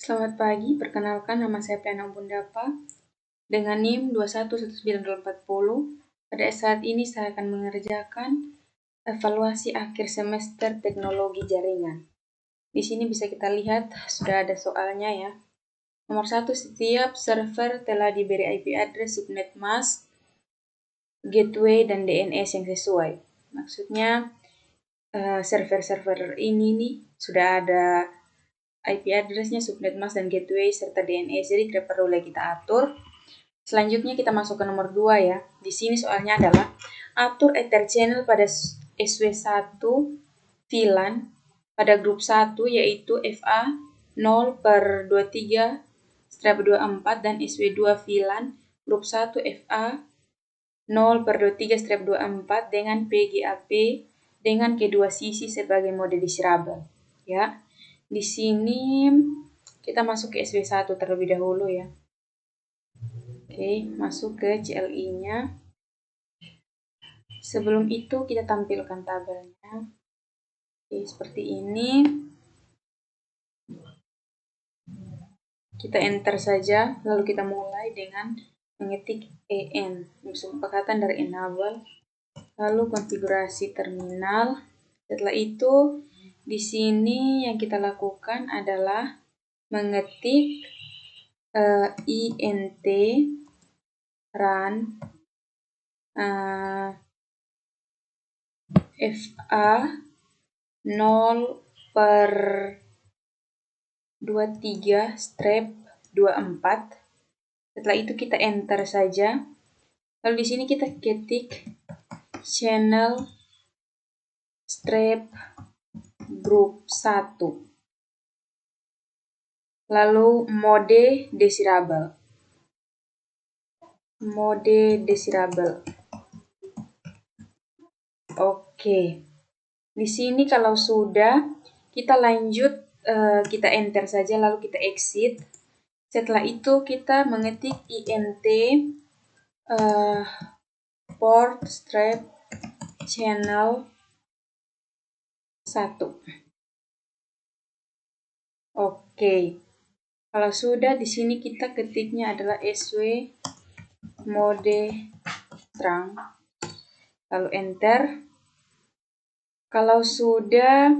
Selamat pagi, perkenalkan nama saya Piana Bundapa dengan NIM 2119240. Pada saat ini saya akan mengerjakan evaluasi akhir semester teknologi jaringan. Di sini bisa kita lihat sudah ada soalnya ya. Nomor 1, setiap server telah diberi IP address subnet mask, gateway, dan DNS yang sesuai. Maksudnya server-server ini nih sudah ada IP address-nya, subnet mask, dan gateway, serta DNS, jadi tidak perlu lagi kita atur. Selanjutnya kita masuk ke nomor 2 ya. Di sini soalnya adalah atur Ether channel pada SW1 VLAN pada grup 1 yaitu FA 0/23/24 dan SW2 VLAN grup 1 FA 0/23/24 dengan PGAP dengan kedua sisi sebagai mode desirable ya. Di sini kita masuk ke SW1 terlebih dahulu ya. Oke, masuk ke CLI-nya. Sebelum itu kita tampilkan tabelnya. Oke, seperti ini. Kita enter saja, lalu kita mulai dengan mengetik EN, kesepakatan dari enable, lalu konfigurasi terminal. Setelah itu, di sini yang kita lakukan adalah mengetik int run FA 0/23/24. Setelah itu kita enter saja. Lalu di sini kita ketik channel strap group 1. Lalu mode desirable. Mode desirable. Oke. Di sini kalau sudah, kita lanjut, kita enter saja lalu kita exit. Setelah itu kita mengetik int port strap channel 1. Oke. Kalau sudah, di sini kita ketiknya adalah SW mode terang. Lalu enter. Kalau sudah,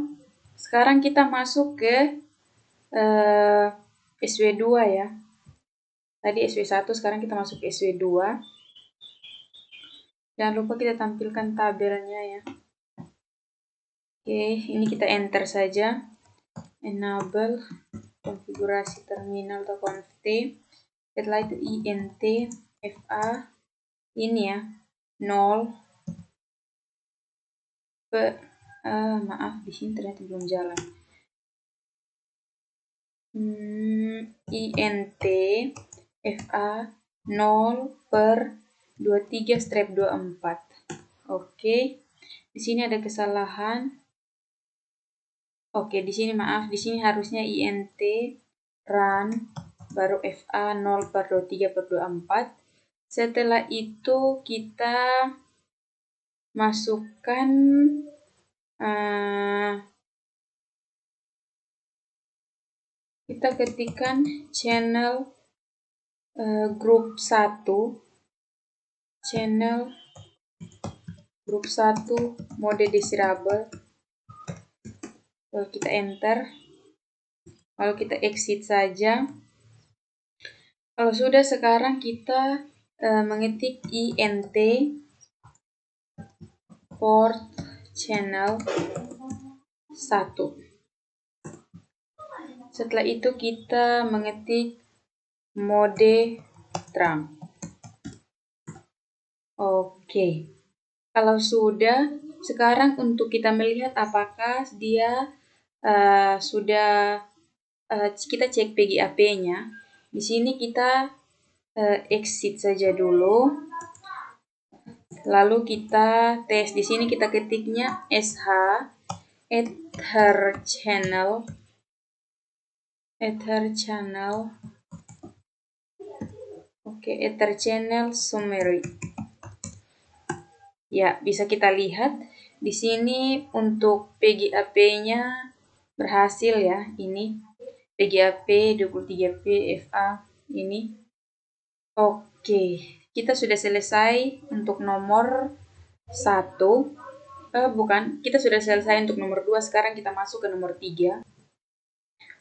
sekarang kita masuk ke SW2 ya. Tadi SW1, sekarang kita masuk ke SW2. Jangan lupa kita tampilkan tabelnya ya. Oke, ini kita enter saja. Enable konfigurasi terminal atau conft. Setelah itu int FA ini ya 0 maaf, di sini ternyata belum jalan. int FA 0/23/24. Oke. Di sini ada kesalahan. Oke, di sini maaf, di sini harusnya int run baru FA 0/23/24. Setelah itu kita masukkan kita ketikkan channel grup 1, channel grup 1 mode desirable. Lalu kita enter, lalu kita exit saja. Kalau sudah, sekarang kita mengetik int port channel 1. Setelah itu kita mengetik mode terang. Oke. Kalau sudah, sekarang untuk kita melihat apakah dia sudah kita cek PGAP-nya. Di sini kita exit saja dulu. Lalu kita tes. Di sini kita ketiknya sh ether channel. Oke, ether channel summary. Ya, bisa kita lihat di sini untuk PGAP-nya berhasil ya ini. PGAP 23P FA ini. Oke, kita sudah selesai untuk nomor 1. Kita sudah selesai untuk nomor 2. Sekarang kita masuk ke nomor 3.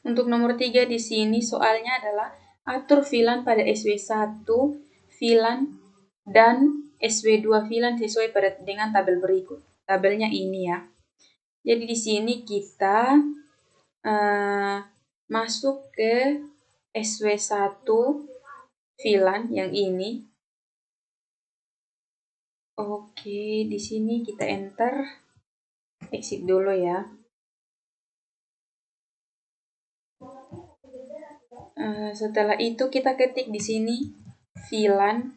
Untuk nomor 3 di sini soalnya adalah atur VLAN pada SW1 VLAN dan SW2 VLAN sesuai dengan tabel berikut. Tabelnya ini ya. Jadi di sini kita masuk ke SW1 VLAN yang ini. Oke, di sini kita enter, exit dulu ya. Setelah itu kita ketik di sini VLAN.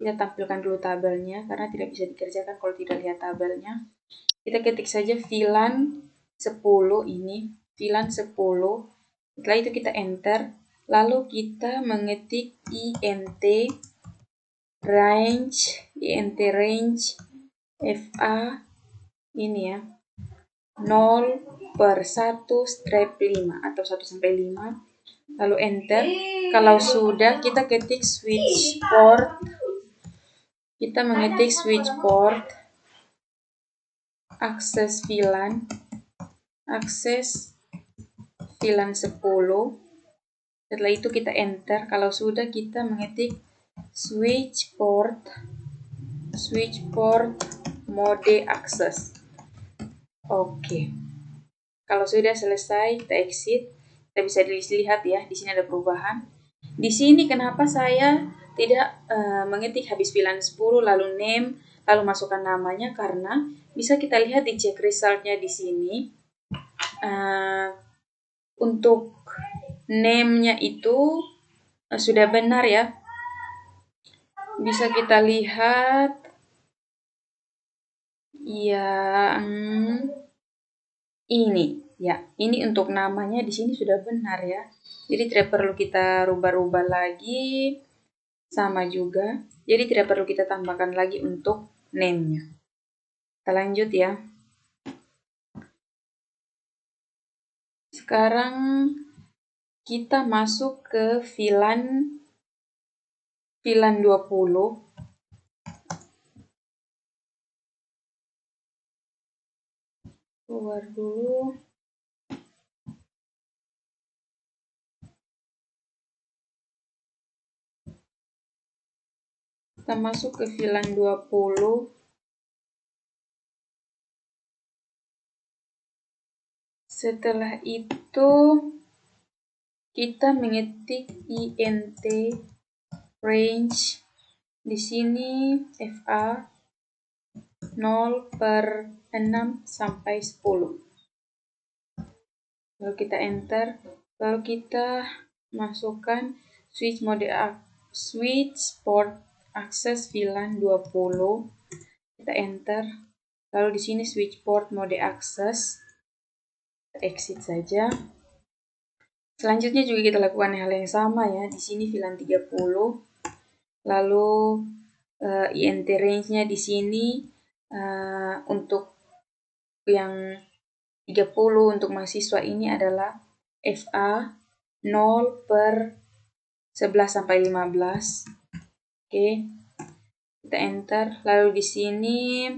Kita tampilkan dulu tabelnya karena tidak bisa dikerjakan kalau tidak lihat tabelnya. Kita ketik saja VLAN 10 ini, VLAN 10. Setelah itu kita enter, lalu kita mengetik int range FA ini ya, 0/1/5 atau 1 sampai 5. Lalu enter. Kalau sudah, kita ketik switch port. Kita mengetik switch port akses VLAN 10. Setelah itu kita enter. Kalau sudah, kita mengetik switch port mode access. Oke. Kalau sudah selesai, kita exit. Kita bisa dilihat ya, di sini ada perubahan. Di sini kenapa saya tidak mengetik habis VLAN 10 lalu name lalu masukkan namanya, karena bisa kita lihat di check resultnya di sini. Untuk name-nya itu sudah benar ya. Bisa kita lihat yang ini ya, ini untuk namanya di sini sudah benar ya. Jadi tidak perlu kita rubah-rubah lagi, sama juga. Jadi tidak perlu kita tambahkan lagi untuk name-nya. Kita lanjut ya. Sekarang kita masuk ke VLAN 20. Keluar dulu. Kita masuk ke VLAN 20. Setelah itu kita mengetik int range di sini FA 0/6 sampai 10. Lalu kita enter, lalu kita masukkan switch port access VLAN 20. Kita enter, lalu di sini switch port mode access. Kita exit saja. Selanjutnya juga kita lakukan hal yang sama ya. Di sini VLAN 30. Lalu int range-nya di sini untuk yang 30 untuk mahasiswa ini adalah FA 0/11 sampai 15. Oke. Kita enter. Lalu di sini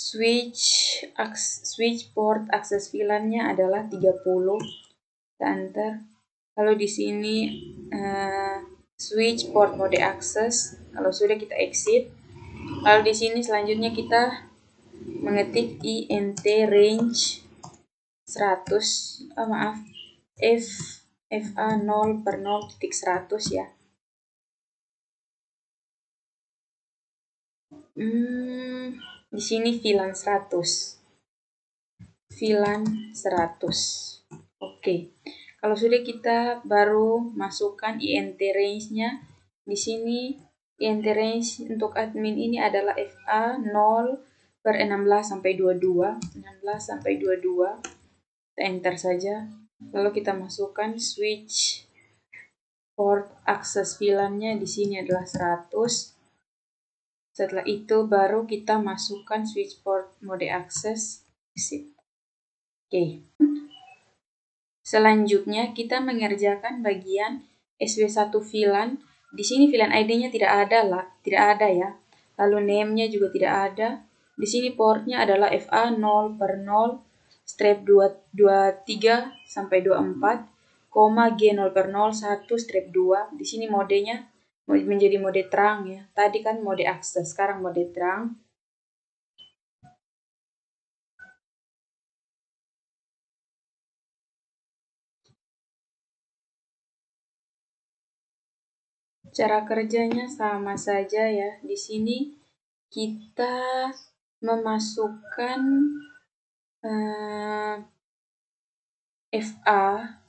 switch port akses VLAN-nya adalah 30. Kita enter. Lalu di sini switch port mode access. Kalau sudah, kita exit. Lalu di sini selanjutnya kita mengetik int range 100. FA 0/0.100 ya. Di sini VLAN 100. Oke. Kalau sudah, kita baru masukkan int range-nya. Di sini int range untuk admin ini adalah FA 0/16 sampai 22. 16 sampai 22. Kita enter saja. Lalu kita masukkan switch port akses VLAN-nya di sini adalah 100. Setelah itu baru kita masukkan switch port mode access. Exit. Oke. Selanjutnya kita mengerjakan bagian SW1 VLAN. Di sini VLAN ID-nya tidak ada ya. Lalu name-nya juga tidak ada. Di sini portnya adalah FA 0/0 strip 23 sampai 24, koma G 0/0 1 strip 2. Di sini modenya menjadi mode terang ya. Tadi kan mode akses, sekarang mode terang. Cara kerjanya sama saja ya. Di sini kita memasukkan FA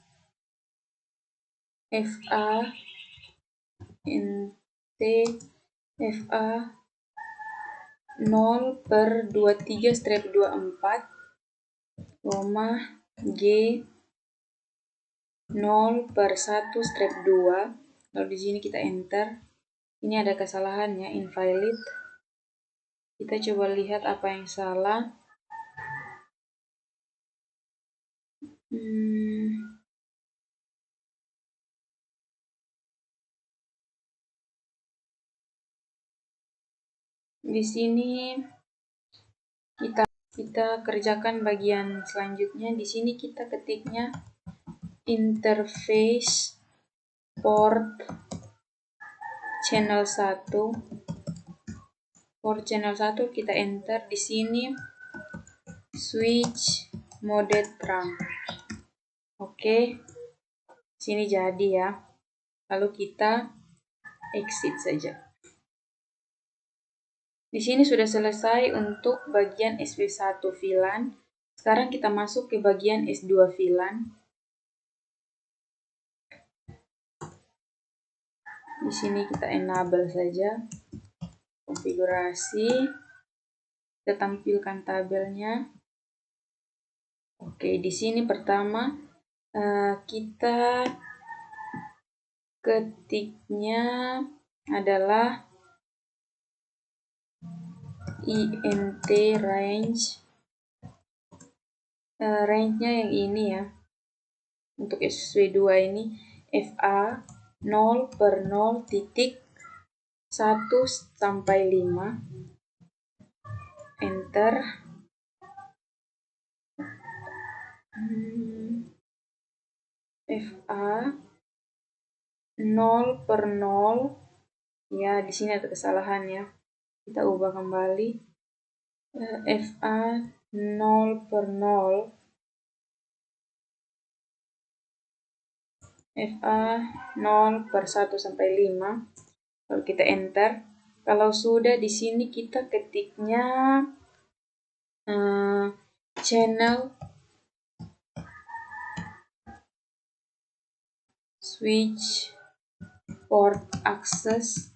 nt FA 0/23 strip 24, koma G 0/1 strip 2. Lalu di sini kita enter. Ini ada kesalahannya, invalid. Kita coba lihat apa yang salah. Di sini kita kerjakan bagian selanjutnya. Di sini kita ketiknya interface port channel 1. Port channel 1 kita enter. Di sini switch mode terang. Oke. Sini jadi ya. Lalu kita exit saja. Di sini sudah selesai untuk bagian SW1 VLAN. Sekarang kita masuk ke bagian S2 VLAN. Di sini kita enable saja. Konfigurasi. Kita tampilkan tabelnya. Oke, di sini pertama kita ketiknya adalah int range. Range-nya yang ini ya. Untuk SW2 ini FA 0/0 titik 1 sampai 5. Enter. FA 0/0. Ya, di sini ada kesalahan ya. Kita ubah kembali. FA 0/0. FA 0/1 sampai 5. Lalu kita enter. Kalau sudah di sini kita ketiknya channel switch port access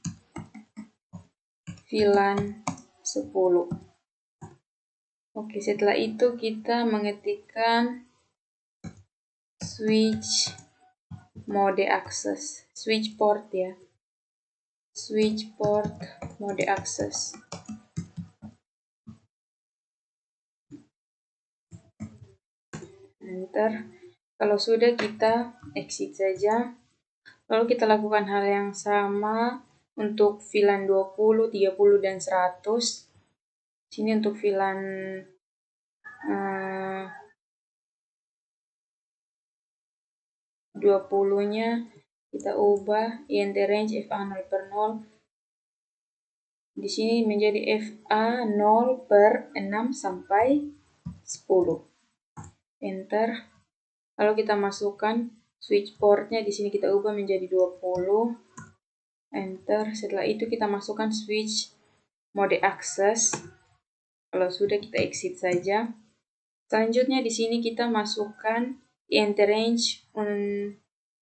VLAN 10. Oke, setelah itu kita mengetikkan switch mode access, switch port ya. Switch port mode access. Enter. Kalau sudah kita exit saja. Lalu kita lakukan hal yang sama untuk VLAN 20, 30, dan 100. Sini untuk VLAN 20-nya kita ubah int range FA 0/0. Di sini menjadi FA 0/6 sampai 10. Enter. Lalu kita masukkan switch portnya, di sini kita ubah menjadi 20. Enter. Setelah itu kita masukkan switch mode access. Kalau sudah kita exit saja. Selanjutnya di sini kita masukkan int range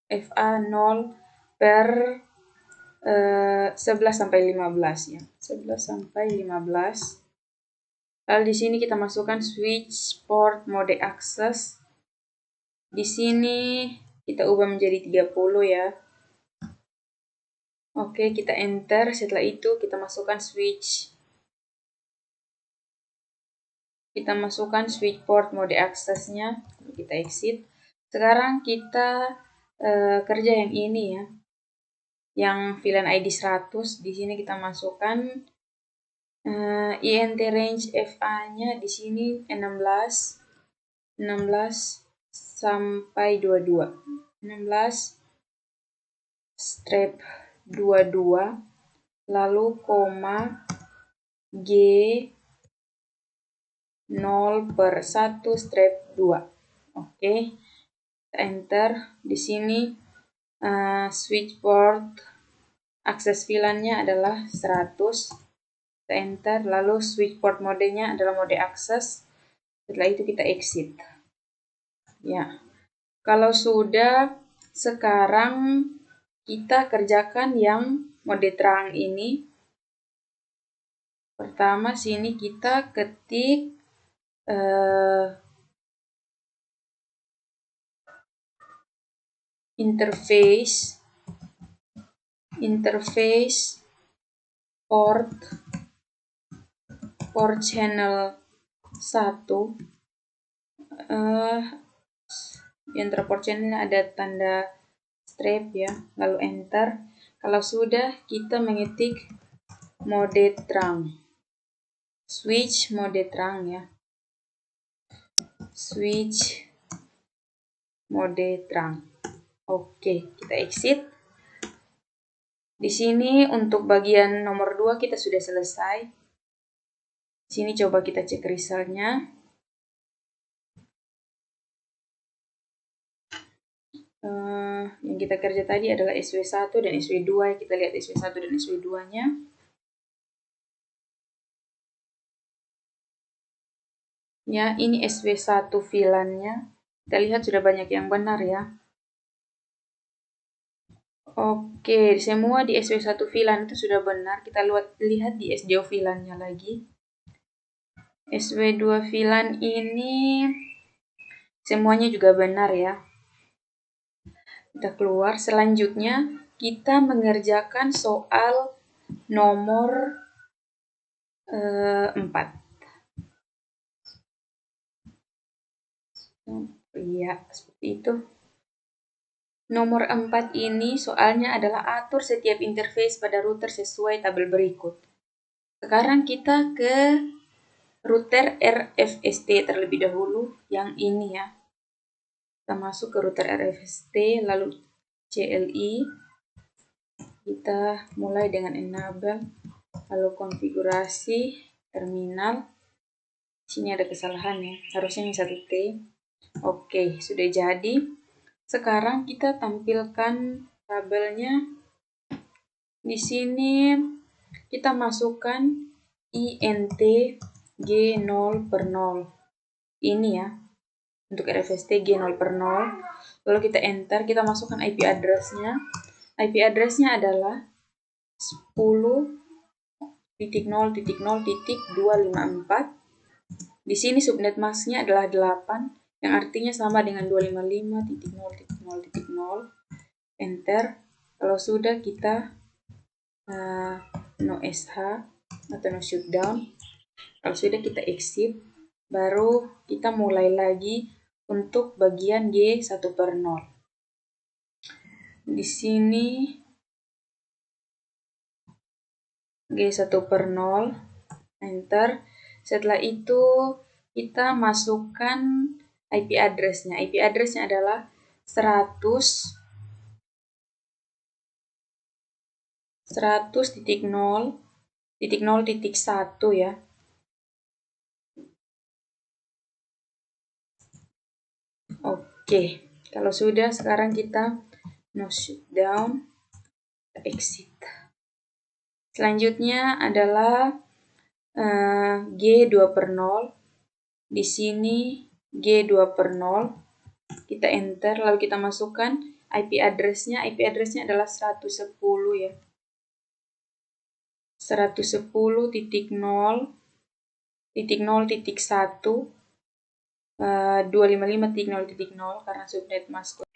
FA 0/11 sampai 15 ya. 11 sampai 15. Lalu di sini kita masukkan switch port mode access. Di sini kita ubah menjadi 30 ya. Oke, kita enter. Setelah itu kita masukkan switch port mode access-nya. Kita exit. Sekarang kita kerja yang ini ya. Yang VLAN ID 100, di sini kita masukkan int range FA-nya di sini 16 sampai 22. 16 strip 22 lalu koma G 0/1 strip 2. Oke. Enter. Di sini switch port akses VLAN-nya adalah 100. Enter. Lalu switch port modenya adalah mode akses. Setelah itu kita exit. Ya. Kalau sudah, sekarang kita kerjakan yang mode terang ini. Pertama sini kita ketik interface port channel 1. Di antara port channel ada tanda strip ya, lalu enter. Kalau sudah, kita mengetik mode terang, switch mode terang ya, switch mode terang. Oke, kita exit. Di sini untuk bagian nomor 2 kita sudah selesai. Sini coba kita cek resultnya. Yang kita kerja tadi adalah SW1 dan SW2. Kita lihat SW1 dan SW2-nya. Ya, ini SW1 VLAN-nya. Kita lihat sudah banyak yang benar ya. Oke, semua di SW1 VLAN itu sudah benar. Kita lihat di SDO VLAN-nya lagi. SW2 VLAN ini semuanya juga benar ya. Kita keluar. Selanjutnya kita mengerjakan soal nomor 4. Iya, seperti itu. Nomor 4 ini soalnya adalah atur setiap interface pada router sesuai tabel berikut. Sekarang kita ke router RFST terlebih dahulu, yang ini ya. Kita masuk ke router RFST, lalu CLI. Kita mulai dengan enable, lalu konfigurasi terminal. Sini ada kesalahan ya, harusnya ini 1T. Oke, sudah jadi. Sekarang kita tampilkan tabelnya. Di sini kita masukkan int G0/0. Ini ya, untuk RFST G0/0. Lalu kita enter, kita masukkan IP address-nya. IP address-nya adalah 10.0.0.254. Di sini subnet mask-nya adalah 8, yang artinya sama dengan 255.0.0.0. Enter. Kalau sudah, kita no SH atau no shutdown. Kalau sudah, kita exit. Baru kita mulai lagi untuk bagian G1/0. Di sini G1/0. Enter. Setelah itu kita masukkan IP address-nya. IP address-nya adalah 100.0.0.1 ya. Oke, kalau sudah, sekarang kita no shutdown, exit. Selanjutnya adalah G2/0. Di sini G2/0. Kita enter, lalu kita masukkan IP address-nya. IP address-nya adalah 110 ya. 110.0.0.1 255.0.0 karena subnet mask.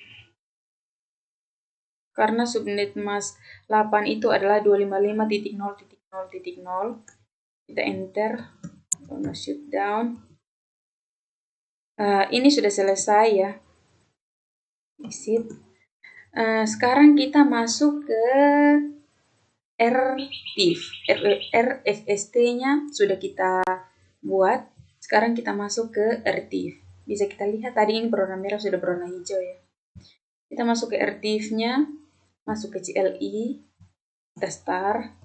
Karena subnet mask 8 itu adalah 255.0.0.0. Kita enter, no shutdown. Ini sudah selesai ya. exit. Sekarang kita masuk ke RFST-nya sudah kita buat. Sekarang kita masuk ke RTIF. Bisa kita lihat tadi ini berwarna merah sudah berwarna hijau ya. Kita masuk ke RTIF-nya, masuk ke CLI, kita start,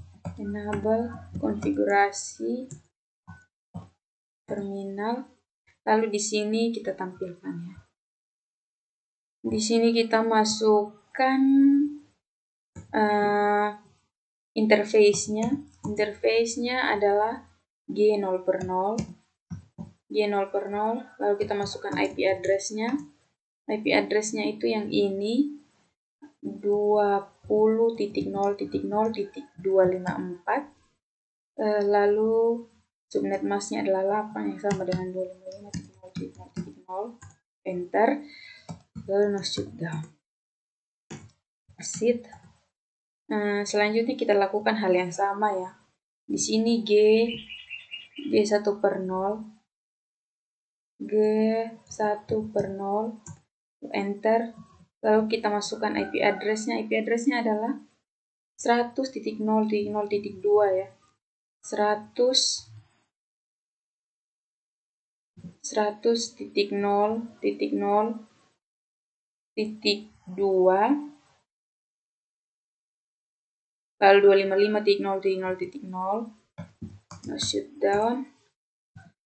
enable, konfigurasi, terminal. Lalu di sini kita tampilkan ya. Di sini kita masukkan interface-nya. Interface-nya adalah G0/0. G0/0. Lalu kita masukkan IP address-nya. IP address-nya itu yang ini 20.0.0.254. Lalu subnet mask-nya adalah 8 yang sama dengan 255.0.0.0. Enter. Lalu no shutdown. Exit. Selanjutnya kita lakukan hal yang sama ya. Di sini G1/0, G1/0, enter. Lalu kita masukkan IP address-nya. IP address-nya adalah 100.0.0.2 ya. 100.0.0.2 lalu 255.0.0.0, no shutdown,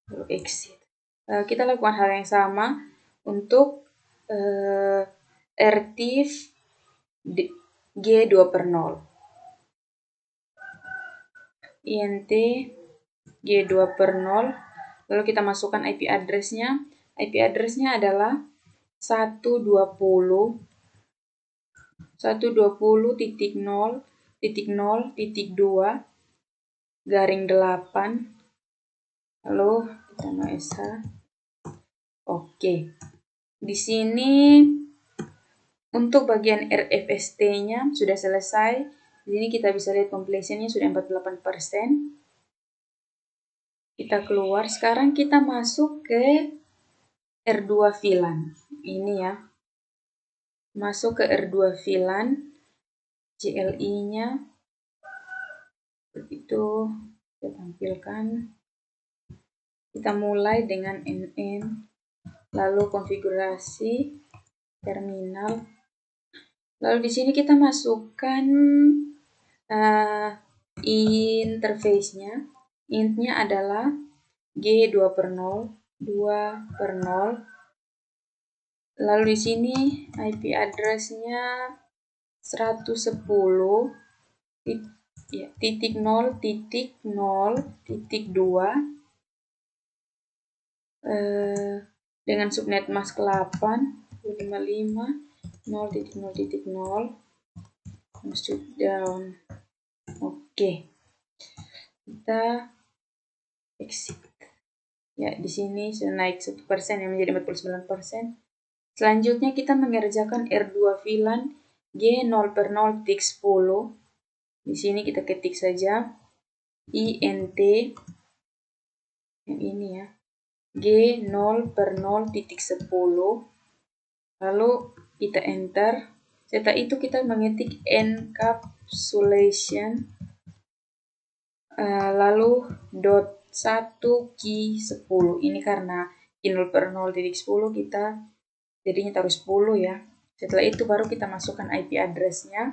lalu exit. Kita lakukan hal yang sama untuk RTIF G2/0. INT G2/0. Lalu kita masukkan IP address-nya. IP address-nya adalah 120.0.0.2/8. Lalu kita no SH. Oke. Di sini untuk bagian RFST-nya sudah selesai. Di sini kita bisa lihat completion-nya sudah 48%. Kita keluar. Sekarang kita masuk ke R2 VLAN. Ini ya. Masuk ke R2 VLAN. CLI-nya. Begitu. Kita tampilkan. Kita mulai dengan NN. Lalu konfigurasi terminal. Lalu di sini kita masukkan interface-nya. Int-nya adalah G2/0, 2/0. Lalu di sini IP address-nya 110.0.0.2 dengan subnet mask 8.255.0.0.0. Shutdown. Oke. Kita exit. Ya, di sini sudah naik 1% yang menjadi 49%. Selanjutnya kita mengerjakan R2 VLAN G0/0.10. Di sini kita ketik saja INT yang ini ya. G0/0.10. Lalu kita enter. Setelah itu kita mengetik encapsulation lalu .1 key 10. Ini karena G0/0.10 kita jadinya taruh 10 ya. Setelah itu baru kita masukkan IP address-nya.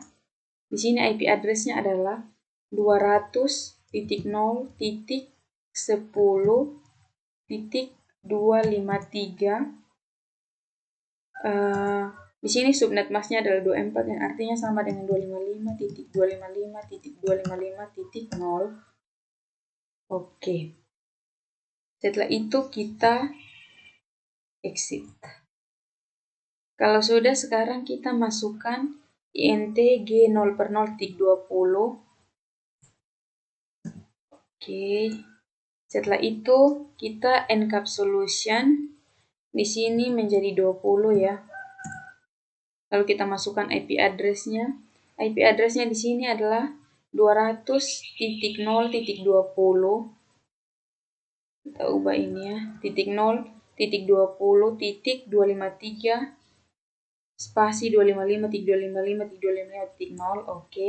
Di sini IP address-nya adalah 200.0.10.253. Di sini subnet mask-nya adalah 24 yang artinya sama dengan 255.255.255.0. Oke. Setelah itu kita exit. Kalau sudah, sekarang kita masukkan INT G0/0.20. Oke. Setelah itu kita encapsulation di sini menjadi 20 ya. Lalu kita masukkan IP address-nya. IP address-nya di sini adalah 200.0.20. Kita ubah ini ya, .0.20.253 spasi 255 titik 255 titik 255 titik 0. Oke.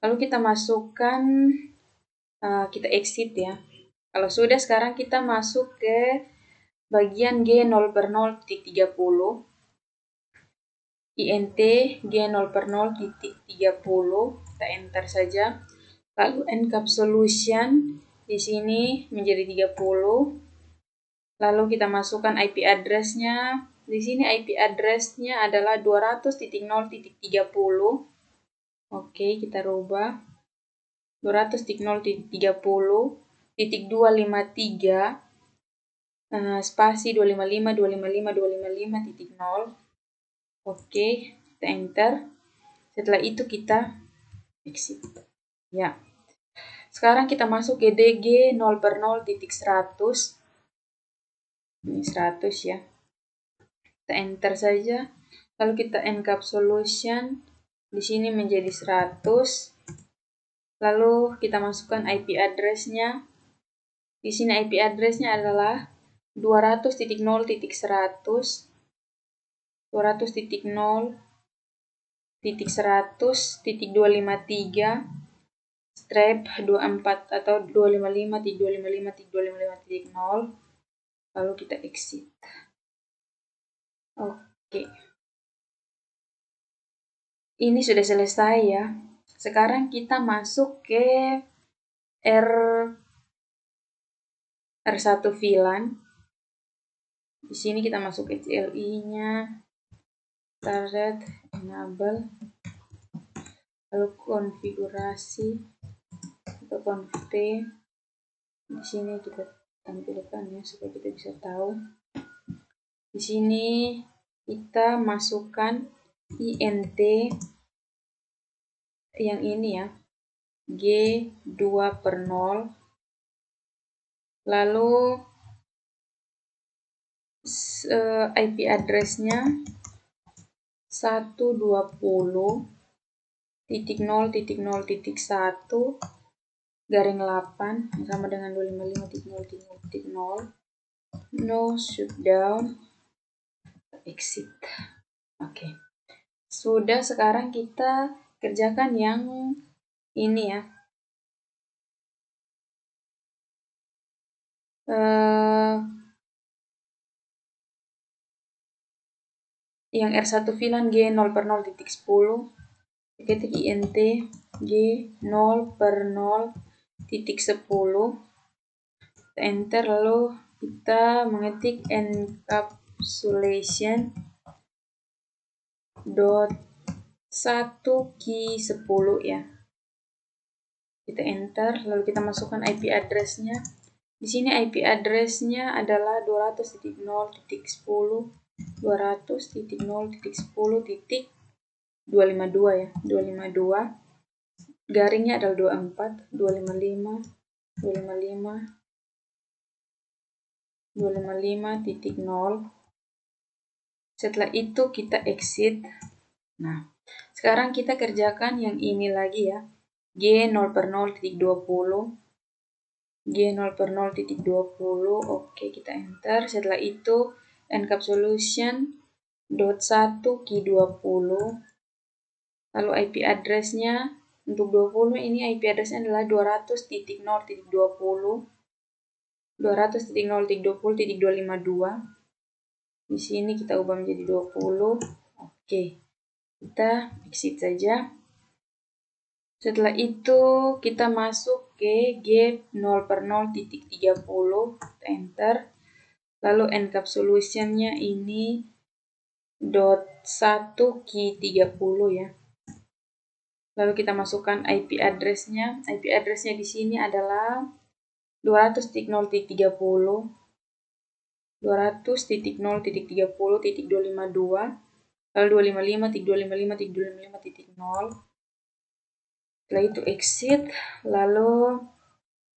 Lalu kita masukkan, kita exit ya. Kalau sudah, sekarang kita masuk ke bagian G 0 per 0 titik 30. INT G 0 per 0 titik 30. Kita enter saja. Lalu encap solution di sini menjadi 30. Lalu kita masukkan IP address-nya. Di sini IP address-nya adalah 200.0.30. Oke, kita rubah. 200.0.30.253 spasi 255 255 255 titik 0. Oke, kita enter. Setelah itu kita exit. Ya. Sekarang kita masuk ke DG 0 per 0 titik 100. Ini 100 ya. Kita enter saja. Lalu kita encap solution. Di sini menjadi 100. Lalu kita masukkan IP address-nya. Di sini IP address-nya adalah 200.0.100. 200.0.100.253 strap 24 atau 255.255.255.0. Lalu kita exit. Oke. Ini sudah selesai ya. Sekarang kita masuk ke R1 VLAN. Di sini kita masuk ke CLI-nya. Target, enable. Lalu konfigurasi atau conf. Di sini kita tampilkan ya supaya kita bisa tahu. Di sini kita masukkan INT yang ini ya, G2 per 0. Lalu IP address-nya 120.0.0.1 garing 8 sama dengan 255.0.0.0. No shutdown. Exit. Oke. Sudah, sekarang kita kerjakan yang ini ya. Yang R1 VLAN G 0 per 0 titik 10. Ketik INT G 0 per 0 titik 10. Enter, lalu kita mengetik encapsulation dot 1 key 10 ya. Kita enter, lalu kita masukkan IP address-nya. Di sini IP address-nya adalah 200.0.10 200.0.10.252 ya. 252. Garingnya adalah 24, 255, 255.0. Setelah itu kita exit. Nah, sekarang kita kerjakan yang ini lagi ya. G 0 per 0 titik 20. G 0 per 0 titik 20. Oke, kita enter. Setelah itu encapsulation dot 1 key 20. Lalu IP address-nya untuk 20 ini IP address-nya adalah 200.0.20 200.0.20.252. Di sini kita ubah menjadi 20. Oke. Kita exit saja. Setelah itu kita masuk ke G 0 per 0 titik 30. Enter. Lalu encap solution-nya ini dot 1 key 30 ya. Lalu kita masukkan IP address-nya. IP address-nya di sini adalah 200.0.30 200.0.30.252 lalu 255.255.255.0. Setelah itu exit. Lalu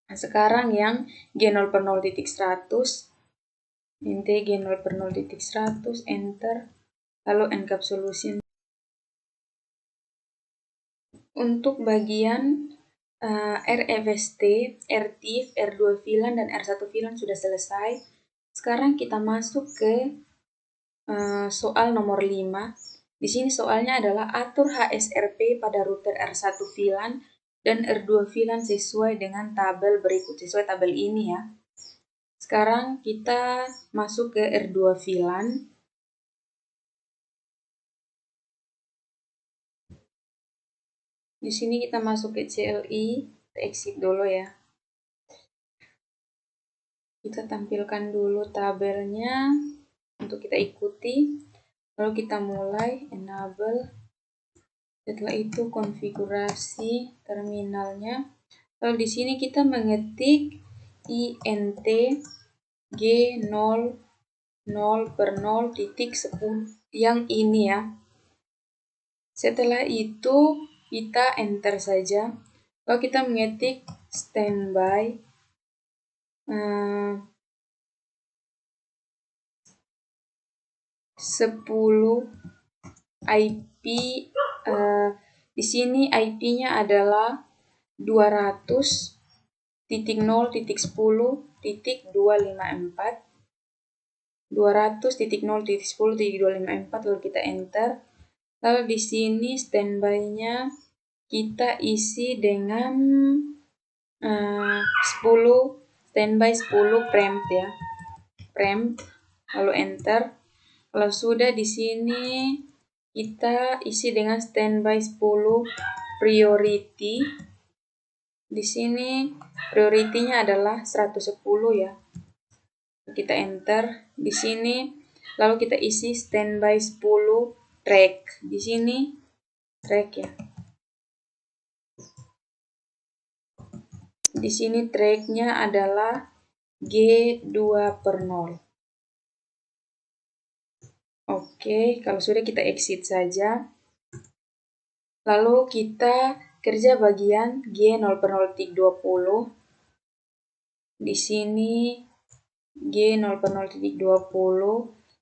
sekarang yang G 0 per 0 titik 100. INT G 0 per 0 titik 100. Enter. Lalu encap solution. Untuk bagian RFST, RTIF, R2 VLAN, dan R1 VLAN sudah selesai. Sekarang kita masuk ke soal nomor 5. Di sini soalnya adalah atur HSRP pada router R1 VLAN dan R2 VLAN sesuai dengan tabel berikut, sesuai tabel ini ya. Sekarang kita masuk ke R2 VLAN. Di sini kita masuk ke CLI, kita exit dulu ya. Kita tampilkan dulu tabelnya untuk kita ikuti. Lalu kita mulai enable. Setelah itu konfigurasi terminalnya. Lalu di sini kita mengetik int G00/0.10 yang ini ya. Setelah itu kita enter saja. Lalu kita mengetik standby 10 IP. Di sini IP-nya adalah 200.0.10.254. 200.0.10.254, lalu kita enter. Lalu di sini standby-nya kita isi dengan 10 standby 10 preempt ya. Preempt, lalu enter. Kalau sudah di sini kita isi dengan standby 10 priority. Di sini priority-nya adalah 110 ya. Kita enter di sini, lalu kita isi standby 10 track. Di sini track ya. Di sini track-nya adalah G2/0. Oke, kalau sudah kita exit saja. Lalu kita kerja bagian G0/0.20. Di sini G0/0.20.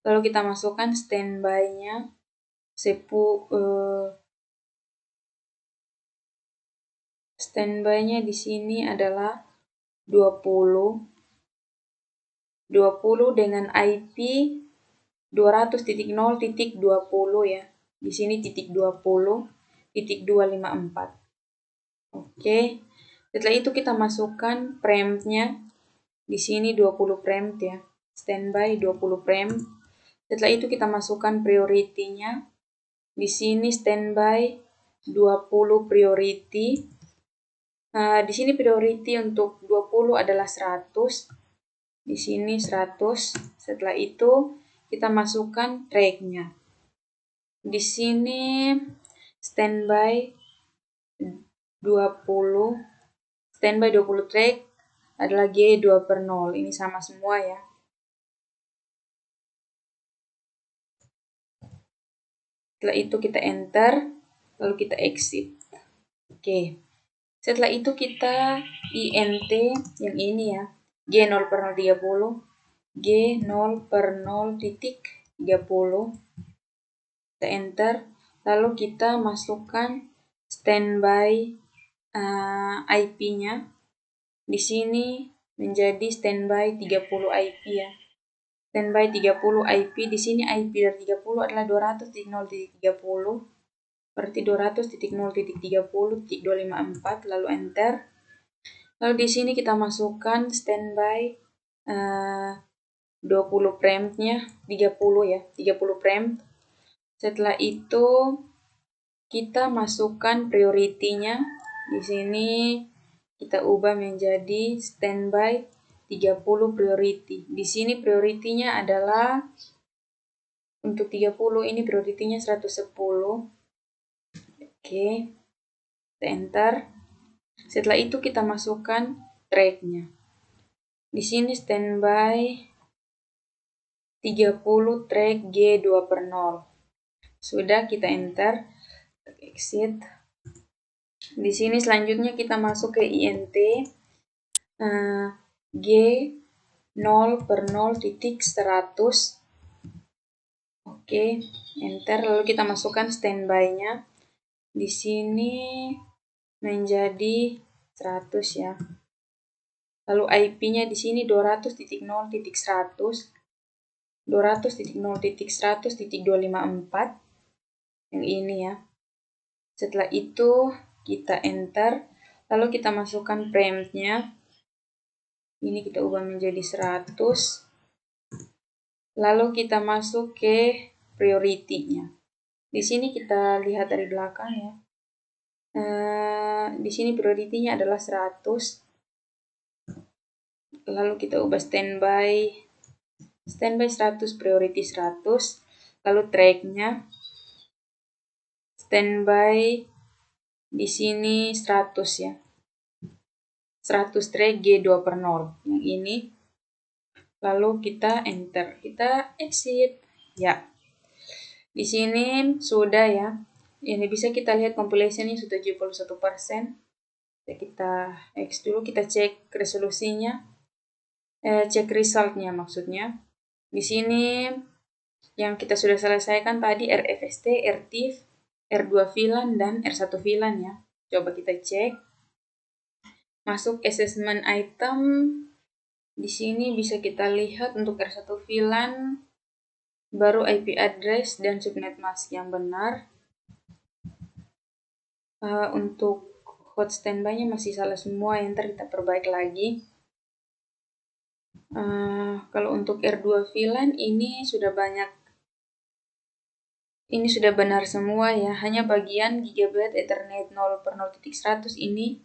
Lalu kita masukkan standby-nya. Standby-nya di sini adalah 20 dengan IP 200.0.20 ya. Di sini titik 20.254. Oke. Setelah itu kita masukkan preempt-nya. Di sini 20 preempt ya. Standby 20 preempt. Setelah itu kita masukkan priority-nya. Di sini standby 20 priority. Di sini priority untuk 20 adalah 100. Di sini 100. Setelah itu kita masukkan track-nya. Di sini standby 20. Standby 20 track adalah G2/0. Ini sama semua ya. Setelah itu kita enter, lalu kita exit. Oke. Setelah itu kita int yang ini ya. G0/030. G0/0.30. Kita enter, lalu kita masukkan standby IP-nya. Di sini menjadi standby 30 IP ya. Standby 30 IP. Di sini IP dari 30 adalah 200.0.30. Berarti 200.0.30.254, lalu enter. Lalu di sini kita masukkan standby 20 preempt-nya, 30 ya, 30 preempt. Setelah itu kita masukkan priority-nya. Di sini kita ubah menjadi standby 30 priority. Di sini priority-nya adalah untuk 30 ini priority-nya 110. Oke. Kita enter. Setelah itu kita masukkan track-nya. Di sini standby 30 track G2/0. Sudah, kita enter. Exit. Di sini selanjutnya kita masuk ke int G0/0.100. Oke, enter. Lalu kita masukkan standby-nya. Di sini menjadi 100 ya. Lalu IP-nya di sini 200.0.100. 200.0.100.254. yang ini ya. Setelah itu kita enter, lalu kita masukkan premnya. Ini kita ubah menjadi 100. Lalu kita masuk ke priority-nya. Di sini kita lihat dari belakang ya. Di sini priority-nya adalah 100. Lalu kita ubah standby 100, priority 100. Lalu track-nya standby di sini 100 ya. 100 track G2/0 yang ini. Lalu kita enter, kita exit. Ya. Di sini sudah ya. Ini bisa kita lihat compilation-nya sudah 71%. Kita X dulu, kita cek resolusinya. Cek result-nya maksudnya. Di sini yang kita sudah selesaikan tadi RFST, RTIF, R2 VLAN, dan R1 VLAN ya. Coba kita cek. Masuk assessment item. Di sini bisa kita lihat untuk R1 VLAN baru IP address dan subnet mask yang benar. Untuk hot standby-nya masih salah semua, yang ntar kita perbaik lagi. Kalau untuk R2 VLAN ini sudah banyak. Ini sudah benar semua ya, hanya bagian Gigabyte Ethernet 0/0.100 ini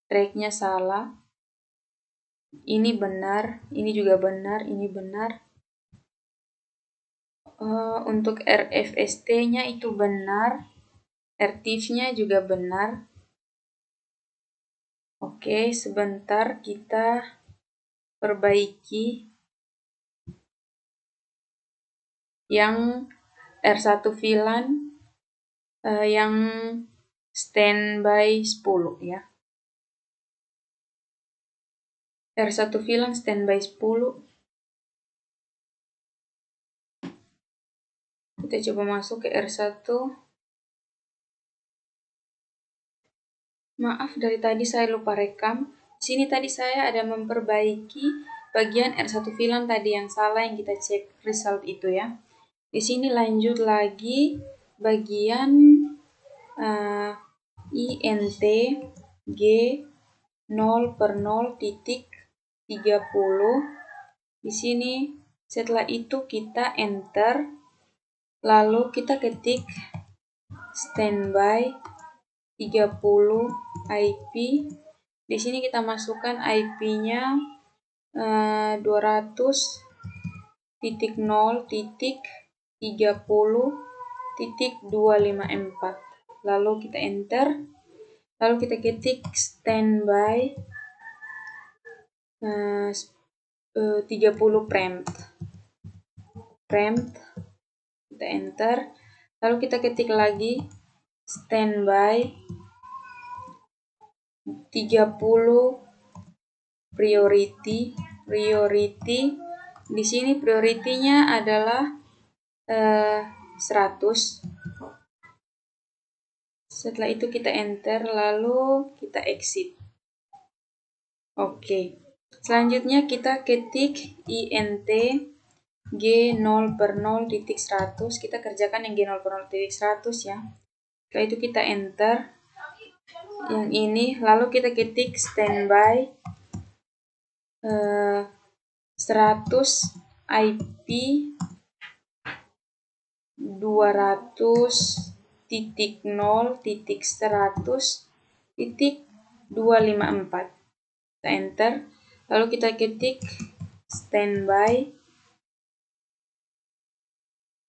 track-nya salah. Ini benar, ini juga benar, ini benar. Untuk RFST-nya itu benar, RTIF-nya juga benar. Oke, sebentar kita perbaiki yang R1 VLAN yang standby 10 ya. R1 VLAN standby 10. Kita coba masuk ke R1. Maaf, dari tadi saya lupa rekam. Di sini tadi saya ada memperbaiki bagian R1 VLAN tadi yang salah, yang kita cek result itu ya. Di sini lanjut lagi bagian INT G 0/0.30. Di sini setelah itu kita enter, lalu kita ketik standby 30 IP. Di sini kita masukkan IP-nya 200.0.30.254. Lalu kita enter. Lalu kita ketik standby 30 preempt. Kita enter. Lalu kita ketik lagi standby 30 priority. Di sini priority-nya adalah 100. Setelah itu kita enter, lalu kita exit. Oke. Selanjutnya kita ketik INT G 0/0.100. Kita kerjakan yang G 0/0.100 ya. Setelah itu kita enter yang ini, lalu kita ketik standby 100 IP 200.0.100.254. Kita enter, lalu kita ketik standby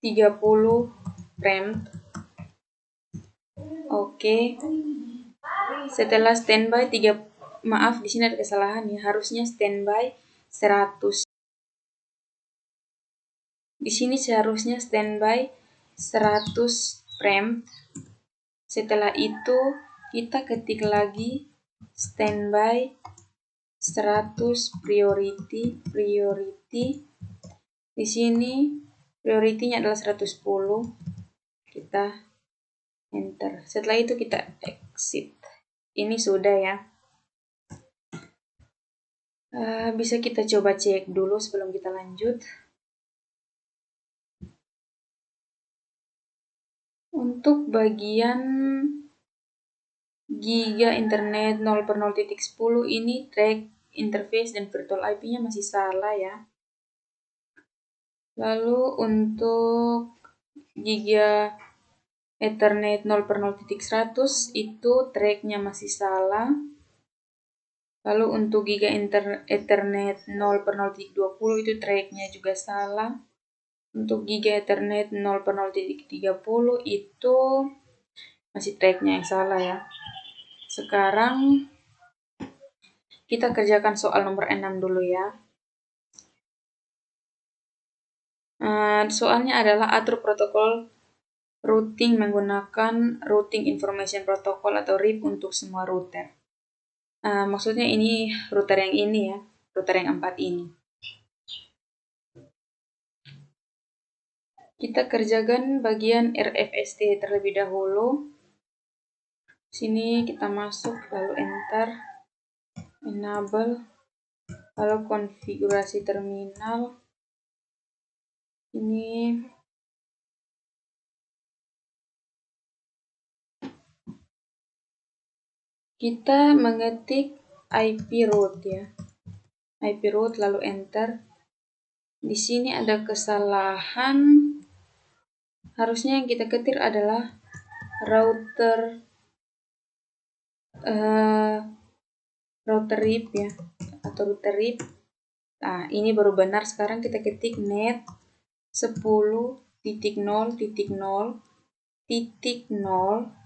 30 preempt. Oke. Setelah standby maaf, di sini ada kesalahan ya, harusnya standby 100. Di sini seharusnya standby 100 preempt. Setelah itu kita ketik lagi standby 100 priority. Di sini priority-nya adalah 110. Kita enter. Setelah itu kita exit. Ini sudah ya. Bisa kita coba cek dulu sebelum kita lanjut. Untuk bagian giga internet 0/0.10 ini track interface dan virtual IP-nya masih salah ya. Lalu untuk giga Ethernet 0/0.100 itu tracknya masih salah. Lalu untuk giga Ethernet 0/0.20 itu tracknya juga salah. Untuk giga Ethernet 0/0.30 itu masih tracknya yang salah ya. Sekarang kita kerjakan soal nomor 6 dulu ya. Soalnya adalah atur protokol routing menggunakan Routing Information Protocol atau RIP untuk semua router. Maksudnya ini router yang ini ya, router yang 4 ini. Kita kerjakan bagian RFST terlebih dahulu. Sini kita masuk, lalu enter, enable, lalu konfigurasi terminal. Ini kita mengetik IP root ya. IP root lalu enter. Di sini ada kesalahan. Harusnya yang kita ketik adalah router RIP ya, atau router RIP. Nah, ini baru benar. Sekarang kita ketik net 10.0.0.0,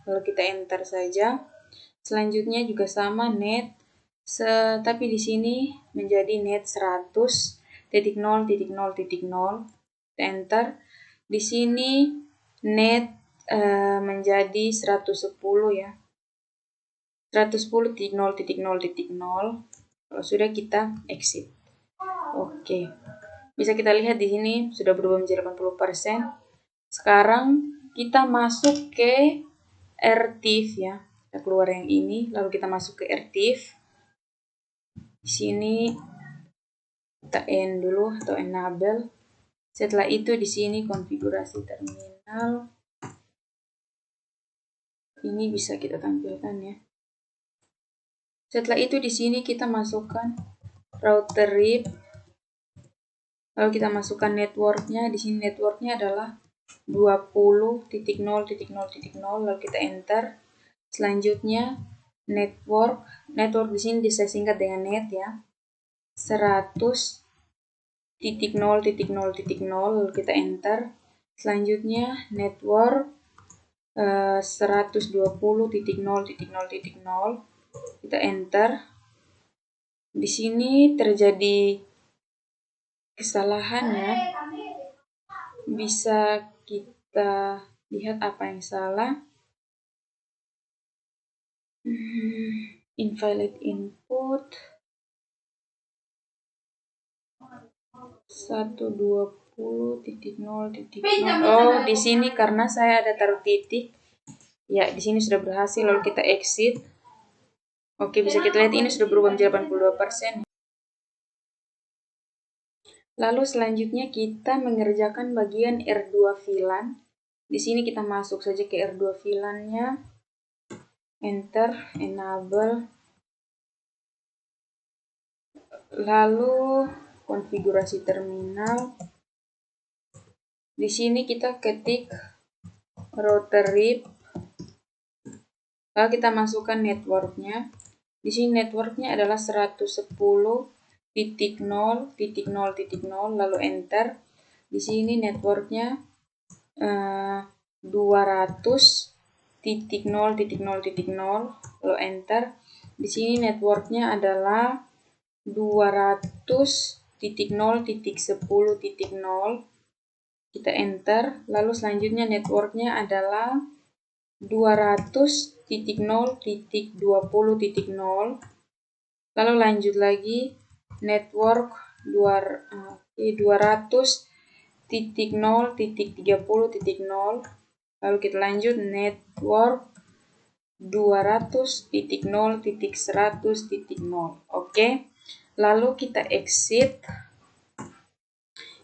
lalu kita enter saja. Selanjutnya juga sama net, tapi di sini menjadi net 100.0.0.0. Enter. Di sini net menjadi 110 ya. 110.0.0.0. Kalau sudah kita exit. Oke. Bisa kita lihat di sini sudah berubah menjadi 80%. Sekarang kita masuk ke rtif ya. Kita keluar yang ini, lalu kita masuk ke rtif. Di sini kita end dulu atau enable. Setelah itu di sini konfigurasi terminal. Ini bisa kita tampilkan ya. Setelah itu di sini kita masukkan router RIP. Lalu kita masukkan networknya. Di sini networknya adalah 20.0.0.0. Lalu kita enter. Selanjutnya network di sini bisa singkat dengan net ya. 100.0.0.0. Lalu kita enter. Selanjutnya network 120.0.0.0. Kita enter. Di sini terjadi kesalahan ya. Bisa kita lihat apa yang salah. Invalid input 120.0.0. Oh, di sini karena saya ada taruh titik. Ya, di sini sudah berhasil. Lalu kita exit. Oke, bisa kita lihat ini sudah berubah menjadi 82%. Lalu selanjutnya kita mengerjakan bagian R2 VLAN. Di sini kita masuk saja ke R2 VLAN-nya. Enter, enable. Lalu konfigurasi terminal. Di sini kita ketik router RIP. Lalu kita masukkan networknya. Di sini networknya adalah 110.0.0.0, lalu enter. Di sini networknya 200.0.0.0, lalu enter. Di sini networknya adalah 200.0.10.0. Kita enter. Lalu selanjutnya networknya adalah 200.0.20.0. Lalu lanjut lagi network 200.0.30.0. Lalu kita lanjut network 200.0.100.0. Oke. Lalu kita exit.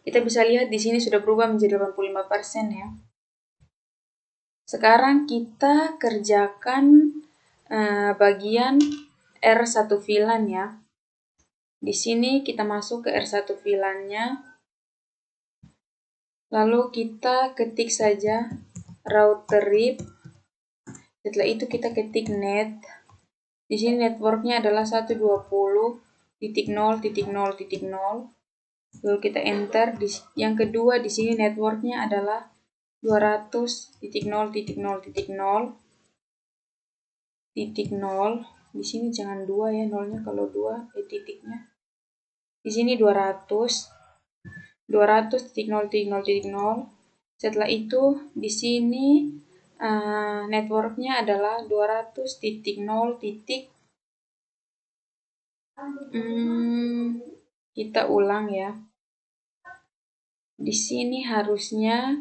Kita bisa lihat di sini sudah berubah menjadi 85% ya. Sekarang kita kerjakan bagian R1 VLAN ya. Di sini kita masuk ke R1 VLAN-nya. Lalu kita ketik saja router RIP. Setelah itu kita ketik net. Di sini networknya adalah 120.0.0.0. Lalu kita enter. Yang kedua di sini networknya adalah 200.0.0.0. Di sini jangan 2 ya, nolnya kalau 2 titiknya. Di sini 200.0.0.0. Setelah itu di sini networknya adalah 200.0. Kita ulang ya. Di sini harusnya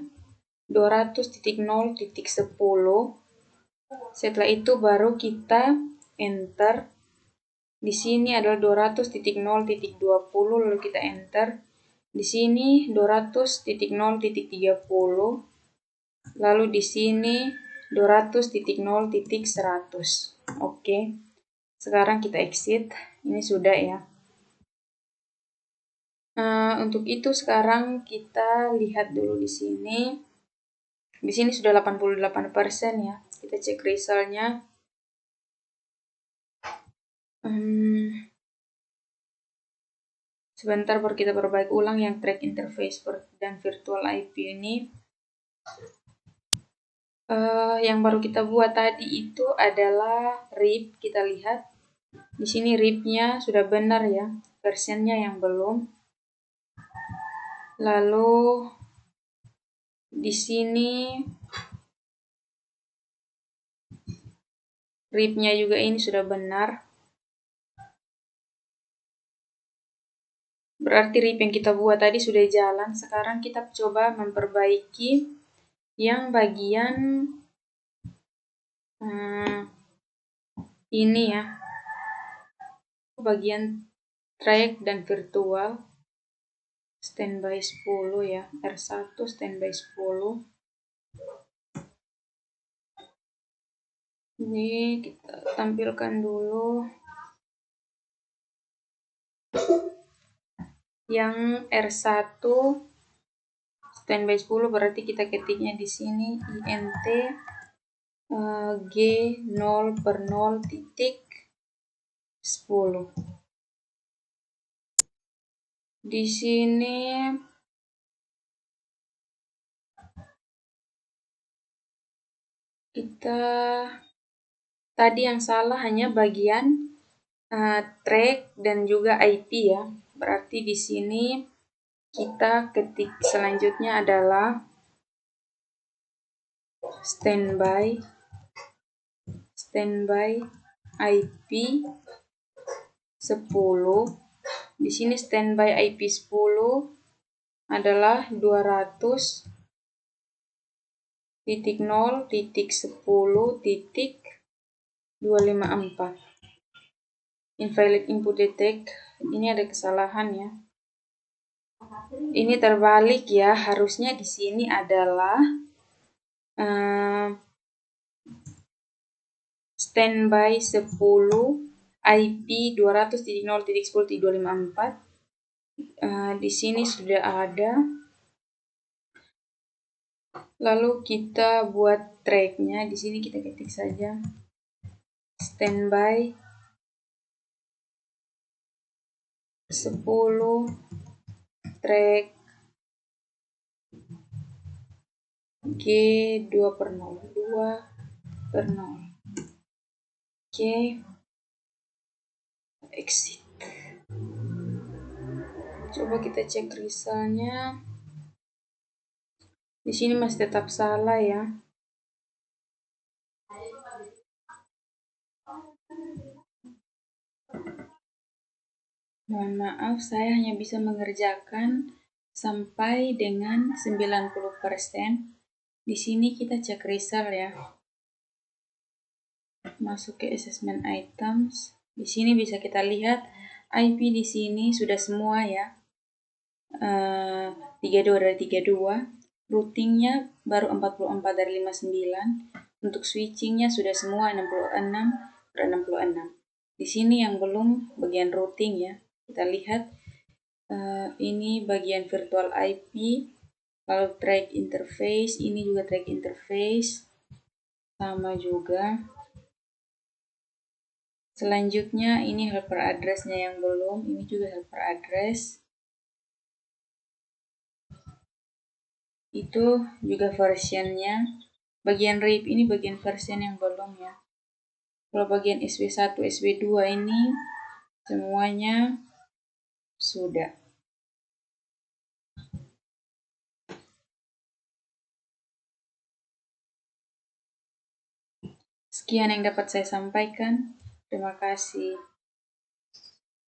200.0.10. Setelah itu baru kita enter. Di sini adalah 200.0.20, lalu kita enter. Di sini 200.0.30. Lalu di sini 200.0.100. Oke. Sekarang kita exit. Ini sudah ya. Untuk itu sekarang kita lihat dulu di sini. Di sini sudah 88% ya. Kita cek result-nya. Sebentar baru kita perbaiki ulang yang track interface dan virtual IP ini. Yang baru kita buat tadi itu adalah RIP. Kita lihat di sini RIP-nya sudah benar ya, versionnya yang belum. Lalu di sini RIP-nya juga ini sudah benar. Berarti RIP yang kita buat tadi sudah jalan. Sekarang kita coba memperbaiki yang bagian ini ya. Bagian track dan virtual. Standby 10 ya. R1 standby 10. Ini kita tampilkan dulu. Yang R1 standby 10 berarti kita ketiknya di sini int G0/0.10. Di sini kita tadi yang salah hanya bagian track dan juga IP ya. Berarti di sini kita ketik selanjutnya adalah standby IP 10. Di sini standby IP 10 adalah 200.0.10.254. Invalid input detect. Ini ada kesalahan ya. Ini terbalik ya. Harusnya di sini adalah standby 10 IP 200.0.10.254. Di sini sudah ada. Lalu kita buat tracknya. Di sini kita ketik saja standby 10 track G2/0. Oke. Exit. Coba kita cek result-nya. Di sini masih tetap salah ya. Mohon maaf, saya hanya bisa mengerjakan sampai dengan 90%. Di sini kita cek result ya. Masuk ke assessment items. Di sini bisa kita lihat IP di sini sudah semua ya. 32 dari 32. routingnya baru 44 dari 59. Untuk switchingnya sudah semua 66 per 66. Di sini yang belum bagian routing ya. Kita lihat ini bagian virtual IP. Kalau track interface, ini juga track interface. Sama juga. Selanjutnya ini helper address-nya yang belum. Ini juga helper address. Itu juga versionnya. Bagian RAID ini bagian version yang belum ya. Kalau bagian SW1, SW2 ini semuanya sudah. Sekian yang dapat saya sampaikan. Terima kasih.